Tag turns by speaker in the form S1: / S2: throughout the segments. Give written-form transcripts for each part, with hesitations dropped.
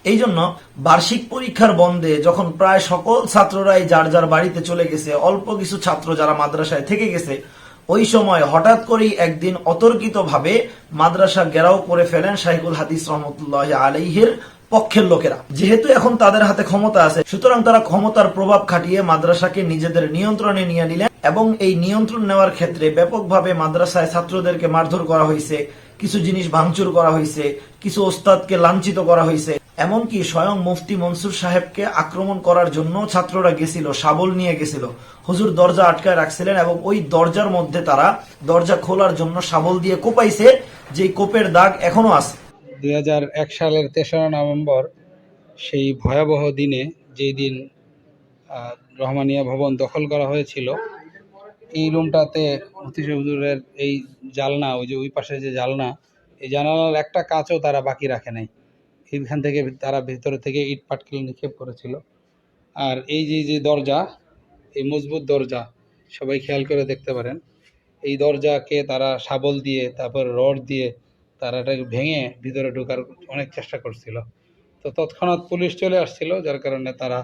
S1: এই জন্য বার্ষিক পরীক্ষার বন্ধে যখন প্রায় সকল ছাত্ররাই যার যার বাড়িতে চলে গেছে, অল্প কিছু ছাত্র যারা মাদ্রাসায় থেকে গেছে, ওই সময় হঠাৎ করেই একদিন অতর্কিতভাবে মাদ্রাসা ঘেরাও করে ফেলেন শাইখুল হাদিস রহমতুল্লাহ আলাইহির পক্ষের লোকেরা। যেহেতু এখন তাদের হাতে ক্ষমতা আছে, সুতরাং তারা ক্ষমতার প্রভাব খাটিয়ে মাদ্রাসাকে নিজেদের নিয়ন্ত্রণে নিয়ে নিলেন এবং এই নিয়ন্ত্রণ নেওয়ার ক্ষেত্রে ব্যাপকভাবে মাদ্রাসায় ছাত্রদেরকে মারধর করা হয়েছে, কিছু জিনিস ভাঙচুর করা হয়েছে, কিছু ওস্তাদকে লাঞ্ছিত করা হয়েছে। এমনকি স্বয়ং মুফতি মনসুর সাহেবকে আক্রমণ করার জন্য ছাত্ররা গেছিল, শাবল নিয়ে গেছিল। হুজুর দরজা আটকায় রাখছিলেন এবং ওই দরজার মধ্যে তারা দরজা খোলার জন্য শাবল দিয়ে কোপাইছে, যে কোপের দাগ এখনো আছে।
S2: 2001 সালের 3রা নভেম্বর সেই ভয়াবহ দিনে, যেই দিন রহমানিয়া ভবন দখল করা হয়েছিল, এই রুমটাতে মুফতি হুজুরের এই জালনা, ওই যে ওই পাশে যে জালনা, এই জানালার একটা কাঁচও তারা বাকি রাখে নাই। এইখান থেকে তারা ভেতরে থেকে ইট পাটকেল নিক্ষেপ করেছিল। আর এই যে দরজা, এই মজবুত দরজা, সবাই খেয়াল করে দেখতে পারেন, এই দরজাকে তারা শাবল দিয়ে, তারপর রড দিয়ে তারা এটাকে ভেঙে ভিতরে ঢোকার অনেক চেষ্টা করছিল। তো তৎক্ষণাৎ পুলিশ চলে আসছিল, যার কারণে তারা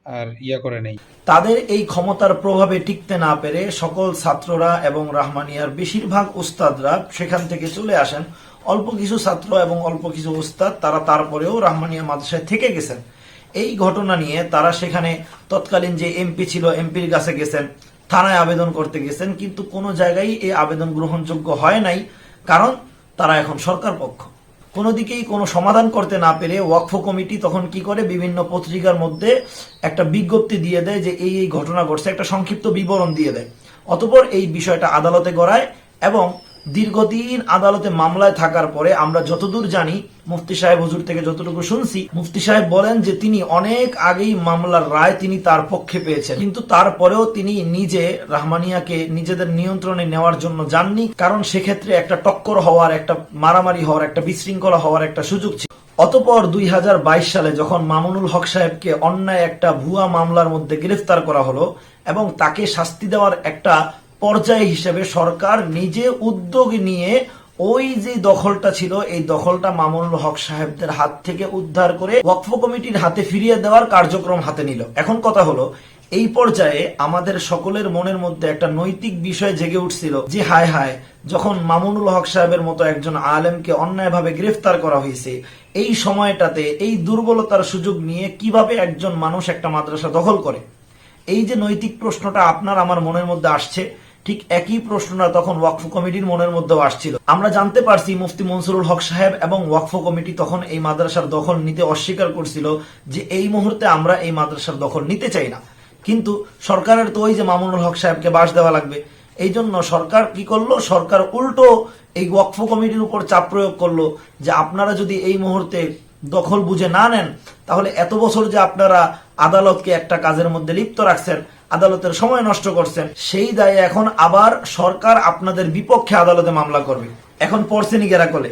S2: আর করে নেই।
S1: তাদের এই ক্ষমতার প্রভাবে টিকতে না পেরে সকল ছাত্ররা এবং রাহমানিয়ার বেশিরভাগ উস্তাদরা সেখান থেকে চলে আসেন। অল্প কিছু ছাত্র এবং অল্প কিছু উস্তাদ তারা তারপরেও রাহমানিয়া মাদ্রাসায় থেকে গেছেন। এই ঘটনা নিয়ে তারা সেখানে তৎকালীন যে এমপি ছিল, এমপির কাছে গেছেন, থানায় আবেদন করতে গেছেন, কিন্তু কোনো জায়গায় এই আবেদন গ্রহণযোগ্য হয় নাই, কারণ তারা এখন সরকার পক্ষ। কোনো দিকেই কোনো সমাধান করতে না পেরে ওয়াকফ কমিটি তখন কি করে, বিভিন্ন পত্রিকার মধ্যে একটা বিজ্ঞপ্তি দিয়ে দেয় যে এই ঘটনা ঘটছে, একটা সংক্ষিপ্ত বিবরণ দিয়ে দেয়। অতঃপর এই বিষয়টা আদালতে গড়ায় এবং দীর্ঘদিন আদালতে মামলায় থাকার পরে আমরা যতদূর জানি, মুফতি সাহেব হুজুর থেকে যতটুকু শুনছি, মুফতি সাহেব বলেন যে তিনি অনেক আগেই মামলার রায় তিনি তার পক্ষে পেয়েছেন, কিন্তু তারপরেও তিনি নিজে রাহমানিয়াকে নিজেদের নিয়ন্ত্রণে নেওয়ার জন্য যাননি, কারণ সেক্ষেত্রে একটা টক্কর হওয়ার, একটা মারামারি হওয়ার, একটা বিশৃঙ্খলা হওয়ার একটা সুযোগ ছিল। অতঃপর 2022 সালে যখন মামুনুল হক সাহেবকে অন্যায় একটা ভুয়া মামলার মধ্যে গ্রেফতার করা হলো এবং তাকে শাস্তি দেওয়ার একটা পর্যায় হিসেবে সরকার নিজে উদ্যোগ নিয়ে ওই যে দখলটা ছিল, এই দখলটা মামুনুল হক সাহেবদের হাত থেকে উদ্ধার করে ওয়াকফ কমিটির হাতে ফিরিয়ে দেওয়ার কার্যক্রম হাতে নিল। এখন কথা হলো, এই পর্যায়ে আমাদের সকলের মনের মধ্যে একটা নৈতিক বিষয় জেগে উঠছিল যে হায় হায়, যখন মামুনুল হক সাহেবের মতো একজন আলেমকে অন্যায়ভাবে গ্রেফতার করা হয়েছে, এই সময়টাতে এই দুর্বলতার সুযোগ নিয়ে কিভাবে একজন মানুষ একটা মাদ্রাসা দখল করে। এই যে নৈতিক প্রশ্নটা আপনার আমার মনের মধ্যে আসছে, ঠিক একই প্রশ্নটা তখন ওয়াকফ কমিটির মনের মধ্যেও আসছিল। আমরা জানতে পারছি মুফতি মনসুরুল হক সাহেব এবং ওয়াকফ কমিটি তখন এই মাদ্রাসার দখল নিতে অস্বীকার করছিল যে এই মুহূর্তে আমরা এই মাদ্রাসার দখল নিতে চাই না, কিন্তু সরকারের তো ওই যে মামুনুল হক সাহেবকে বাস দেওয়া লাগবে। এই জন্য সরকার কি করলো, সরকার উল্টো এই ওয়াকফ কমিটির উপর চাপ প্রয়োগ করলো যে আপনারা যদি এই মুহূর্তে দখল বুঝে না নেন, তাহলে এত বছর যে আপনারা আদালতকে একটা কাজের মধ্যে লিপ্ত রাখছেন, আদালতের সময় নষ্ট করছেন, সেই দায়ে এখন আবার সরকার আপনাদের বিপক্ষে আদালতে মামলা করবে। এখন পড়ছেনি গেরাকলে,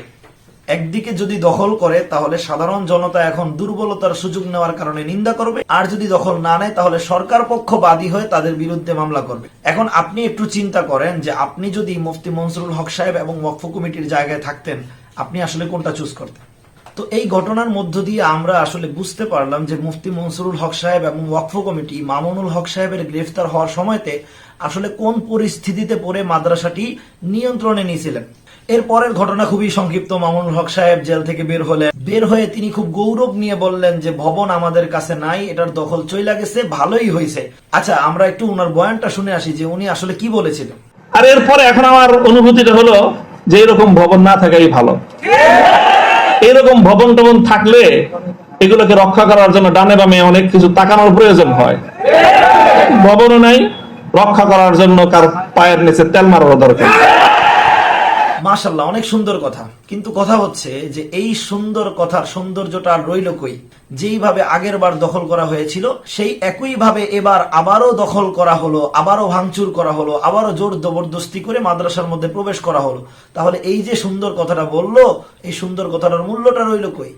S1: একদিকে যদি দখল করে তাহলে সাধারণ জনতা এখন দুর্বলতার সুযোগ নেওয়ার কারণে নিন্দা করবে, আর যদি দখল না নেয় তাহলে সরকার পক্ষ বাদী হয়ে তাদের বিরুদ্ধে মামলা করবে। এখন আপনি একটু চিন্তা করেন যে আপনি যদি মুফতি মনসুরুল হক সাহেব এবং ওয়াকফ কমিটির জায়গায় থাকতেন, আপনি আসলে কোনটা চুজ করতেন? তো এই ঘটনার মধ্য দিয়ে আমরা আসলে বুঝতে পারলাম যে মুফতি মনসুরুল হক সাহেব এবং ওয়াকফ কমিটি মামুনুল হক সাহেবের গ্রেফতার হওয়ার সময়তে আসলে কোন পরিস্থিতিতে পড়ে মাদ্রাসাটি নিয়ন্ত্রণে নিয়েছিলেন। এরপরের ঘটনা খুবই সংক্ষিপ্ত। মামুনুল হক সাহেব জেল থেকে বের হয়ে তিনি খুব গৌরব নিয়ে বললেন যে ভবন আমাদের কাছে নাই, এটার দখল চইলা গেছে, ভালোই হয়েছে। আচ্ছা, আমরা একটু ওনার বয়ানটা শুনে আসি যে উনি আসলে কি বলেছিলেন।
S3: আর এরপরে এখন আমার অনুভূতিটা হলো যে এরকম ভবন না থাকাই ভালো। এরকম ভবন টবন থাকলে এগুলোকে রক্ষা করার জন্য ডানে বামে অনেক কিছু তাকানোর প্রয়োজন হয়। ভবনও নাই, রক্ষা করার জন্য কার পায়ের নিচে তেল মারার দরকার।
S1: মাশাআল্লাহ, অনেক সুন্দর কথা, কিন্তু কথা হচ্ছে যে এই সুন্দর কথার সৌন্দর্যটা রইল কই? যেইভাবে আগের বার দখল করা হয়েছিল সেই একই ভাবে এবার আবারও দখল করা হলো, আবারও ভাঙচুর করা হলো, আবারও জোর জবরদস্তি করে মাদ্রাসার মধ্যে প্রবেশ করা হলো। তাহলে এই যে সুন্দর কথাটা বললো, এই সুন্দর কথাটার মূল্যটা রইল কই?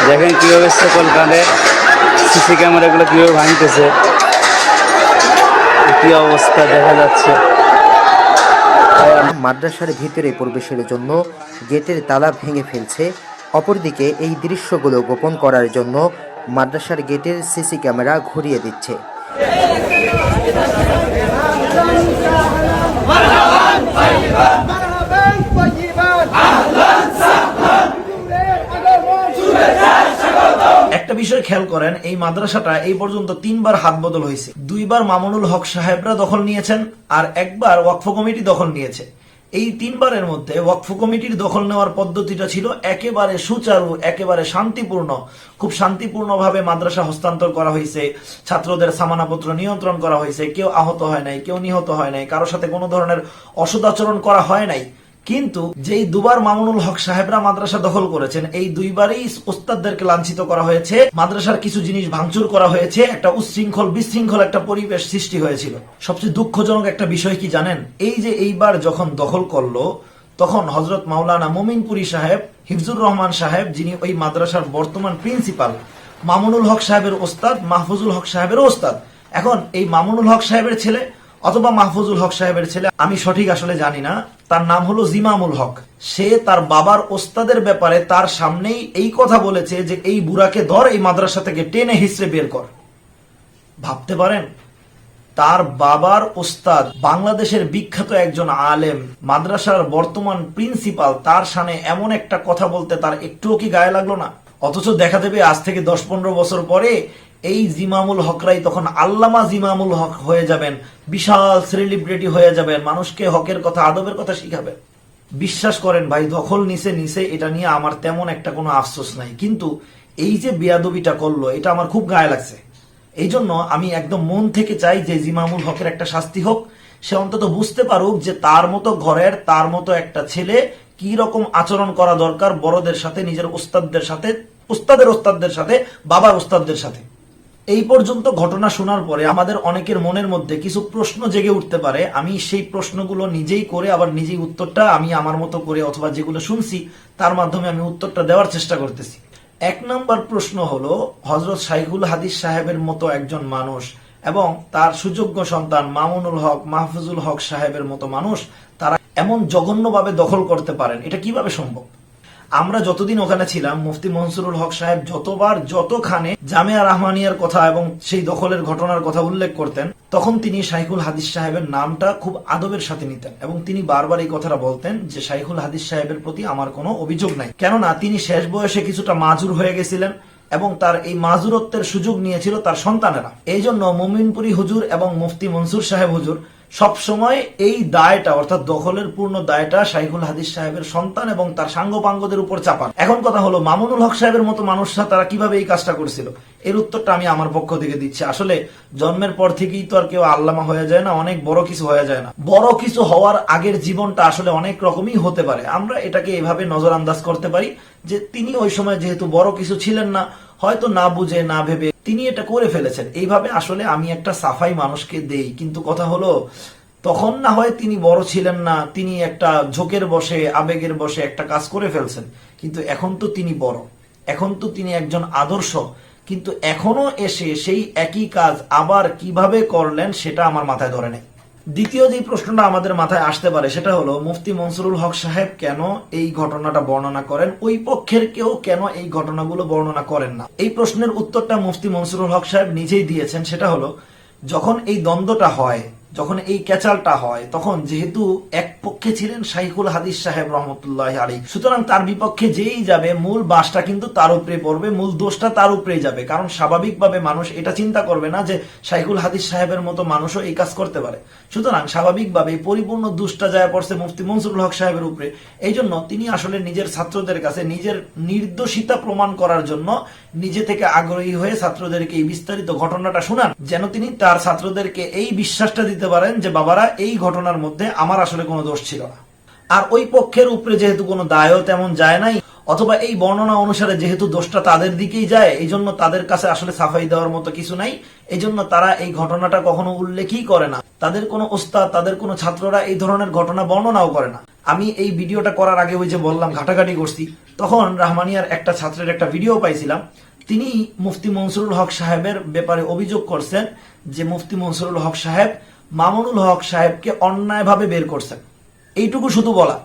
S4: দেখেন কিভাবে সকল কাঁধে সিসি ক্যামেরাগুলো কিভাবে ভাঙতেছে, কি অবস্থা দেখা যাচ্ছে।
S5: মাদ্রাসার ভিতরে প্রবেশের জন্য গেটের তালা ভেঙে ফেলছে অপরদিকে এই দৃশ্যগুলো গোপন করার জন্য মাদ্রাসার গেটের সিসি ক্যামেরা ঘুরিয়ে দিচ্ছে।
S1: একটা বিষয় খেয়াল করেন, এই মাদ্রাসাটা এই পর্যন্ত 3 বার হাত বদল হয়েছে। 2 বার মামুনুল হক সাহেবরা দখল নিয়েছেন আর একবার ওয়াকফ কমিটি দখল নিয়েছে। এই 3 বারের মধ্যে ওয়াকফ কমিটির দখল নেওয়ার পদ্ধতিটা ছিল একেবারে সুচারু, একেবারে শান্তিপূর্ণ। খুব শান্তিপূর্ণভাবে মাদ্রাসা হস্তান্তর করা হয়েছে, ছাত্রদের সামানাপত্র নিয়ন্ত্রণ করা হয়েছে, কেউ আহত হয় নাই, কেউ নিহত হয় নাই, কারোর সাথে কোনো ধরনের অসদাচরণ করা হয় নাই। কিন্তু যেই 2 বার মামুনুল হক সাহেবরা মাদ্রাসা দখল করেছেন, এই 2 বারেই ওস্তাদদেরকে লাঞ্ছিত করা হয়েছে, মাদ্রাসার কিছু জিনিস ভাঙচুর করা হয়েছে, একটা উচ্ছৃঙ্খল বিশৃঙ্খল একটা পরিবেশ সৃষ্টি হয়েছিল। সবচেয়ে দুঃখজনক একটা বিষয় কি জানেন, এই যে এইবার যখন দখল করলো, তখন হযরত মাওলানা মোমিনপুরী সাহেব, হিফজুর রহমান সাহেব, যিনি ওই মাদ্রাসার বর্তমান প্রিন্সিপাল, মামুনুল হক সাহেবের ওস্তাদ, মাহফুজুল হক সাহেবের ওস্তাদ। এখন এই মামুনুল হক সাহেবের ছেলে অথবা মাহফুজুল হক সাহেবের ছেলে, আমি সঠিক আসলে জানি না, তার নাম হলো জিমামুল হক। সে তার বাবার ওস্তাদের ব্যাপারে তার সামনেই এই কথা বলেছে যে এই বুড়াকে ধর, এই মাদ্রাসা থেকে টেনে হিসড়ে বের কর। ভাবতে পারেন, তার বাবার ওস্তাদ, বাংলাদেশের বিখ্যাত একজন আলেম, মাদ্রাসার বর্তমান প্রিন্সিপাল, তার সামনে এমন একটা কথা বলতে তার একটুও কি গায়ে লাগলো না? অথচ দেখা দেবে আজ থেকে 10-15 বছর পরে এই জিমামুল হকরাই তখন আল্লামা জিমামুল হক হয়ে যাবেন, বিশাল সেলিব্রিটি হয়ে যাবেন, মানুষকে হকের কথা, আদবের কথা শিখাবেন। বিশ্বাস করেন ভাই, দখল নিছে, এটা নিয়ে আমার তেমন একটা কোনো আফসোস নাই, কিন্তু এই যে বেয়াদবিটা করলো, এটা আমার খুব গায়ে লাগছে। এই জন্য আমি একদম মন থেকে চাই যে জিমামুল হকের একটা শাস্তি হোক। সে অন্তত বুঝতে পারুক যে তার মতো ঘরের, তার মতো একটা ছেলে কি রকম আচরণ করা দরকার বড়দের সাথে, নিজের ওস্তাদদের সাথে, ওস্তাদের সাথে, বাবার ওস্তাদদের সাথে। এই পর্যন্ত ঘটনা শোনার পরে আমাদের অনেকের মনের মধ্যে কিছু প্রশ্ন জেগে উঠতে পারে। আমি সেই প্রশ্নগুলো নিজেই করে আবার নিজেই উত্তরটা আমি আমার মতো করে অথবা যেগুলো শুনছি তার মাধ্যমে আমি উত্তরটা দেওয়ার চেষ্টা করতেছি। 1 নম্বর প্রশ্ন হলো, হযরত শাইখুল হাদিস সাহেবের মতো একজন মানুষ এবং তার সুযোগ্য সন্তান মামুনুল হক, মাহফুজুল হক সাহেবের মতো মানুষ, তারা এমন জঘন্যভাবে দখল করতে পারেন, এটা কিভাবে সম্ভব? আমরা যতদিন ওখানে ছিলাম, মুফতি মনসুরুল হক সাহেব যতবার যতখানে জামিয়া রাহমানিয়ার কথা এবং সেই দখলের ঘটনার কথা উল্লেখ করতেন, তখন তিনি শাইখুল হাদিস সাহেবের নামটা খুব আদবের সাথে নিতেন এবং তিনি বারবার এই কথাটা বলতেন যে শাইখুল হাদিস সাহেবের প্রতি আমার কোনো অভিযোগ নাই, কেননা তিনি শেষ বয়সে কিছুটা মাজুর হয়ে গেছিলেন এবং তার এই মাজুরত্বের সুযোগ নিয়েছিল তার সন্তানেরা। এই জন্য মোমিনপুরী হুজুর এবং মুফতি মনসুর সাহেব হুজুর সবসময় এই দায়টা, অর্থাৎ দখলের পূর্ণ দায়টা শাইখুল হাদিস সাহেবের সন্তান এবং তার সাঙ্গপাঙ্গদের উপর চাপান। এখন কথা হলো, মামুনুল হক সাহেবের মতো মানুষরা তারা কিভাবে এই কাজটা করছিল? এর উত্তরটা আমি আমার পক্ষ থেকে দিচ্ছি। আসলে জন্মের পর থেকেই তো আর কেউ আল্লামা হয়ে যায় না, অনেক বড় কিছু হয়ে যায় না। বড় কিছু হওয়ার আগের জীবনটা আসলে অনেক রকমই হতে পারে। আমরা এটাকে এভাবে নজর আন্দাজ করতে পারি যে তিনি ওই সময় যেহেতু বড় কিছু ছিলেন না, হয়তো না বুঝে না ভেবে তিনি এটা করে ফেলেছেন। এইভাবে আসলে আমি একটা সাফাই মানুষকে দেই, কিন্তু কথা হলো তখন না হয় তিনি বড় ছিলেন না, তিনি একটা ঝোঁকের বসে, আবেগের বসে একটা কাজ করে ফেলছেন, কিন্তু এখন তো তিনি বড়, এখন তো তিনি একজন আদর্শ, কিন্তু এখনো এসে সেই একই কাজ আবার কিভাবে করলেন সেটা আমার মাথায় ধরে নেই। দ্বিতীয় যে প্রশ্নটা আমাদের মাথায় আসতে পারে সেটা হলো, মুফতি মনসুরুল হক সাহেব কেন এই ঘটনাটা বর্ণনা করেন, ওই পক্ষের কেউ কেন এই ঘটনাগুলো বর্ণনা করেন না? এই প্রশ্নের উত্তরটা মুফতি মনসুরুল হক সাহেব নিজেই দিয়েছেন। সেটা হলো, যখন এই দ্বন্দ্বটা হয়, যখন এই ক্যাচালটা হয়, তখন যেহেতু এক পক্ষে ছিলেন শাইখুল হাদিস সাহেব রহমতুল্লাহ আলাইহি, সুতরাং তার বিপক্ষে যেই যাবে মূল বাসটা কিন্তু তার উপরে পড়বে, মূল দোষটা তার উপরেই যাবে। কারণ স্বাভাবিকভাবে মানুষ এটা চিন্তা করবে না যে শাইখুল হাদিস সাহেবের মতো মানুষও এই কাজ করতে পারে। সুতরাং স্বাভাবিকভাবে পরিপূর্ণ দোষটা যায় পড়ছে মুফতি মনসুরুল হক সাহেবের উপরে। এই জন্য তিনি আসলে নিজের ছাত্রদের কাছে নিজের নির্দোষিতা প্রমাণ করার জন্য নিজে থেকে আগ্রহী হয়ে ছাত্রদেরকে এই বিস্তারিত ঘটনাটা শোনান, যেন তিনি তার ছাত্রদেরকে এই বিশ্বাসটা দিতে পারেন যে বাবারা, এই ঘটনার মধ্যে আমার আসলে কোনো দোষ ছিল না। আর ওই পক্ষের উপরে যেহেতু কোনো দায়ও তেমন যায় নাই, অথবা এই বর্ণনা অনুসারে যেহেতু দোষটা তাদের দিকেই যায়, এই জন্য তাদের কাছে আসলে সাফাই দেওয়ার মতো কিছু নাই। এই জন্য তারা এই ঘটনাটা কখনো উল্লেখই করে না। তাদের কোনো ওস্তাদ, তাদের কোনো ছাত্ররা এই ধরনের ঘটনা বর্ণনাও করে না। আমি এই ভিডিওটা করার আগে ওই যে বললাম ঘাটাঘাটি করছি, তখন রাহমানিয়ার একটা ছাত্রের একটা ভিডিও পাইছিলাম। তিনি মুফতি মনসুরুল হক সাহেবের ব্যাপারে অভিযোগ করছেন যে মুফতি মনসুরুল হক সাহেব মামুনুল হক সাহেবকে অন্যায়ভাবে বের করছেন। এইটুকু শুধু বলা,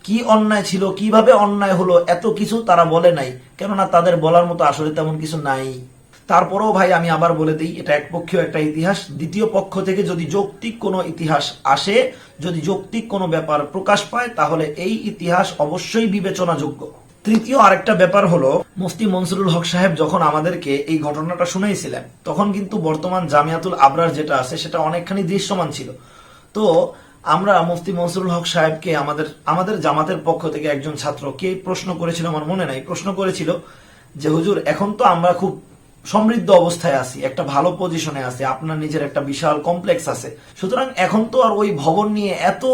S1: কি অন্যায় ছিল, কিভাবে অন্যায় হলো, এত কিছু তারা বলে নাই, কেননা তাদের বলার মতো আসলে তেমন কিছু নাই। তারপরেও ভাই আমি আবার বলে দিই, এটা একপক্ষীয় একটা ইতিহাস। দ্বিতীয় পক্ষ থেকে যদি যৌক্তিক কোনো ইতিহাস আসে, যদি যৌক্তিক কোনো ব্যাপার প্রকাশ পায়, তাহলে এই ইতিহাস অবশ্যই বিবেচনাযোগ্য। তৃতীয় আরেকটা ব্যাপার হলো, মুফতি মনসুরুল হক সাহেব যখন আমাদেরকে এই ঘটনাটা শুনাইছিলেন, তখন কিন্তু বর্তমান জামিয়াতুল আবরার যেটা আছে সেটা অনেকখানি দৃশ্যমান ছিল। তো আমরা মুফতি মনসুরুল হক সাহেবকে আমাদের জামাতের পক্ষ থেকে একজন ছাত্র কে প্রশ্ন করেছিল আমার মনে নাই, প্রশ্ন করেছিল যে হুজুর, এখন তো আমরা খুব সমৃদ্ধ অবস্থায় আছি, একটা ভালো পজিশনে আছি, আপনার নিজের একটা বিশাল কমপ্লেক্স আছে, সুতরাং এখন তো আর ওই ভবন নিয়ে এত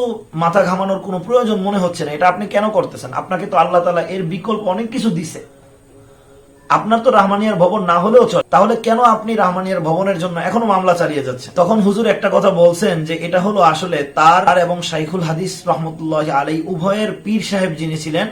S1: মাথা ঘামানোর কোনো প্রয়োজন মনে হচ্ছে না, এটা আপনি কেন করতেছেন? আপনাকে তো আল্লাহ তাআলা এর বিকল্প অনেক কিছু দিছে, আপনার তো রাহমানিয়ার ভবন না হলেও চলে, তাহলে কেন আপনি রাহমানিয়ার ভবনের জন্য এখনো মামলা চালিয়ে যাচ্ছেন? তখন হুজুর একটা কথা বলছেন যে এটা হলো আসলে তার এবং শাইখুল হাদিস রহমতুল্লাহ আলাই উভয়ের পীর সাহেব যিনি ছিলেন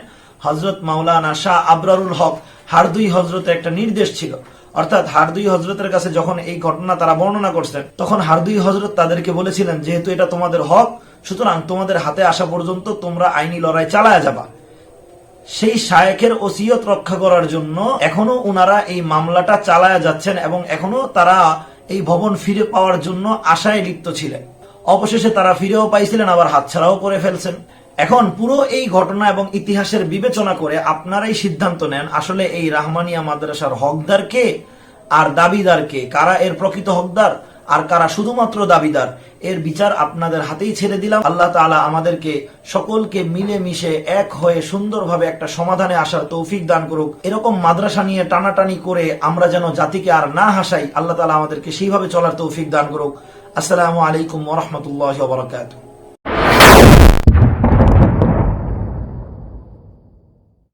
S1: হযরত মাওলানা শাহ আবরারুল হক হারদুই হযরতের একটা নির্দেশ ছিল। অর্থাৎ হারদুই হযরতের কাছে যখন এই ঘটনা তারা বর্ণনা করছেন, তখন হারদুই হযরত তাদেরকে বলেছিলেন, যেহেতু এটা তোমাদের হক, সুতরাং তোমাদের হাতে আসা পর্যন্ত তোমরা আইনি লড়াই চালায়া যাবা। সেই শায়েখের ওসিয়ত রক্ষা করার জন্য এখনো উনারা এই মামলাটা চালায়া যাচ্ছেন এবং এখনো তারা এই ভবন ফিরে পাওয়ার জন্য আশায় লিপ্ত ছিলেন। অবশেষে তারা ফিরেও পাইছিলেন, আবার হাতছাড়াও করে ফেলছেন। এখন পুরো এই ঘটনা এবং ইতিহাসের বিবেচনা করে আপনারাই সিদ্ধান্ত নেন, আসলে এই রাহমানিয়া মাদ্রাসার হকদার কে আর দাবিদার কে, কারা এর প্রকৃত হকদার আর কারা শুধুমাত্র দাবিদার। এর বিচার আপনাদের হাতেই ছেড়ে দিলাম। আল্লাহ তাআলা আমাদেরকে সকলকে মিলে মিশে এক হয়ে সুন্দরভাবে একটা সমাধানে আসার তৌফিক দান করুক। এরকম মাদ্রাসা নিয়ে টানাটানি করে আমরা যেন জাতিকে আর না হাসাই, আল্লাহ তাআলা আমাদেরকে সেইভাবে চলার তৌফিক দান করুক। আসসালামু আলাইকুম ওয়া রাহমাতুল্লাহি ওয়া বারাকাতুহু।